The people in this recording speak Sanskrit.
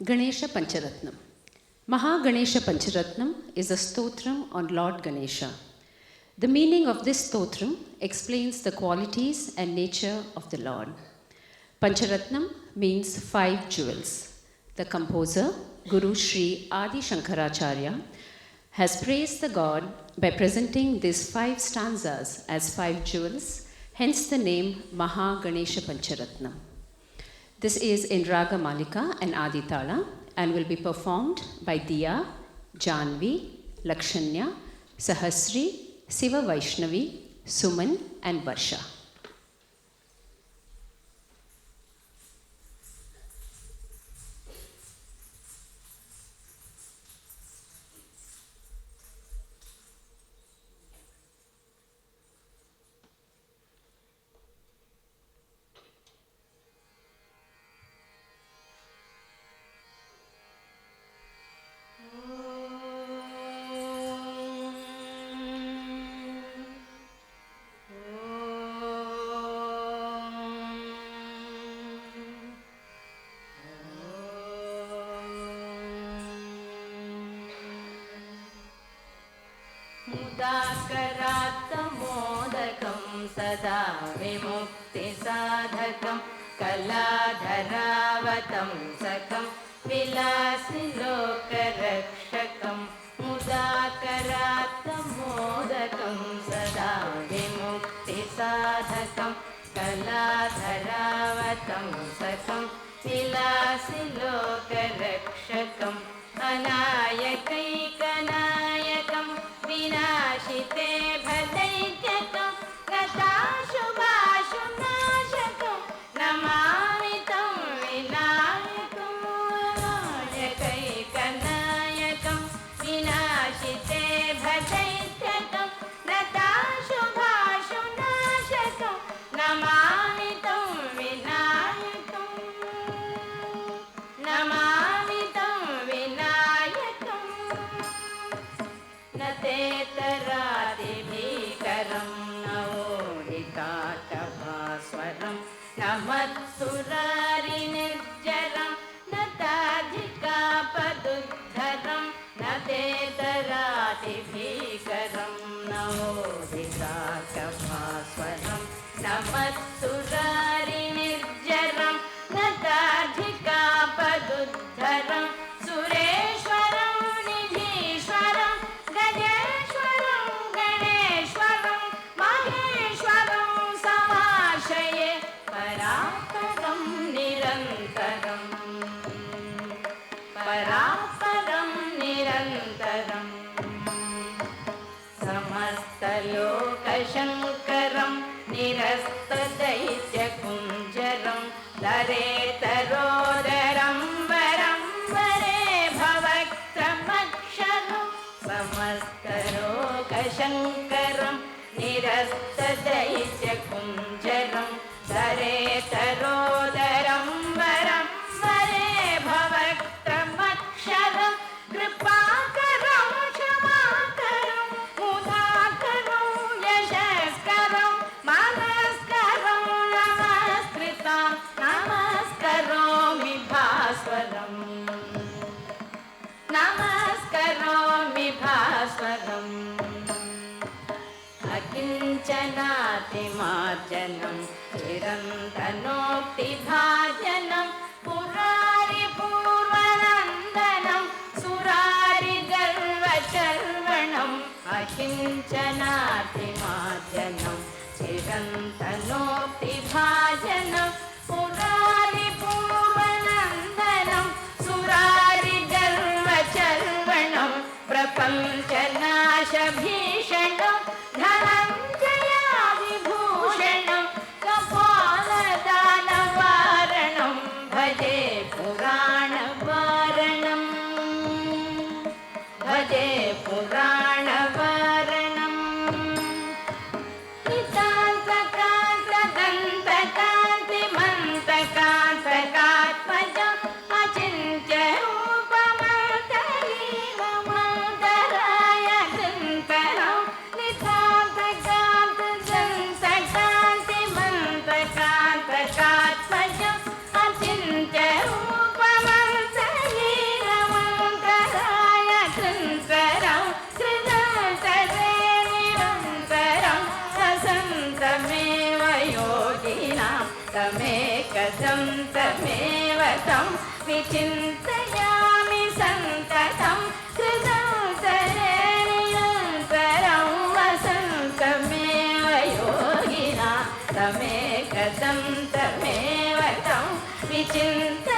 Ganesha Pancharatnam. Mahaganesha Pancharatnam is a stotram on Lord Ganesha. The meaning of this stotram explains the qualities and nature of the Lord. Pancharatnam means 5 jewels. The composer, Guru Sri Adi Shankaracharya, has praised the God by presenting these 5 stanzas as 5 jewels, hence the name Mahaganesha Pancharatnam. This is in Raga Malika and Aditala and will be performed by Diya, Janvi, Lakshanya, Sahasri, Siva Vaishnavi, Suman and Varsha. मुदाकरात्तमोदकं सदा विमुक्तिसाधकं कलाधरावतं सकं विलासिलोकरक्षकं मुदाकरात्तमोदकं सदा विमुक्तिसाधकं कलाधरावतं सकं विलासिलोकरक्षकम् अनायकैकनायकं विनाशिते भदैत्यकं गताशुभाशुनाशकं नमामि तं विनायकं अनायकैकनायकं विनाशिते भदैत्यकं गताशुभाशुनाशकं नमामि तं विनायकं नमामि तं विनायकं न तेतरादिभीकरं न ओडिताटभास्वरं न मत्सुरारिनिर्जरं न ताधिकापदुद्धरं न तेतरादिभीकरं न ओडिताटभास्वरं न मत्सुरारिनिर्जरं न ताधिकापदुद्धरं सुरेश्वरं निधीश्वरं गजेश्वरं गणेश्वरं महेश्वरं समाश्रये परात्परं निरन्तरं परात्परं निरन्तरं समस्तलोकशङ्करं निरस्तदैत्यकुञ्जरं दरेतरोदरं वरं वरे भवक्त्रमक्षरं समस्तलोकशङ्करं निरस्तदैत्यकुञ्जरं दरेतरोदरं वरं वरे भवक्त्रमक्षरं कृपाकरं क्षमाकरं मुदाकरं यशस्करं मनस्करं नमस्कृतं नमस्करोमि भास्वरं नमस्करोमि भास्वरम् अकिञ्चनातिमार्जनं चिरन्तनोक्तिभाजनं पुरारिपूर्वनन्दनं सुरारिगर्वचर्वणम् अकिञ्चनातिमार्जनं चिरन्तनोक्तिभाजनं पुरारिपूर्वनन्दनं सुरारिगर्वचर्वणं प्रपञ्चनाशभीषणं धनञ्जयादिभूषणं कपालदानवारणं भजे पुराणवारणं भजे पुराणवारणं नितान्तकान्तदन्तकान्तिमन् तमेकदं तमेव तं विचिन्तयामि सन्ततं कृतान्तरे निरन्तरं वसन्तमेव योगिना तमेकदं तमेव तं विचिन्तयामि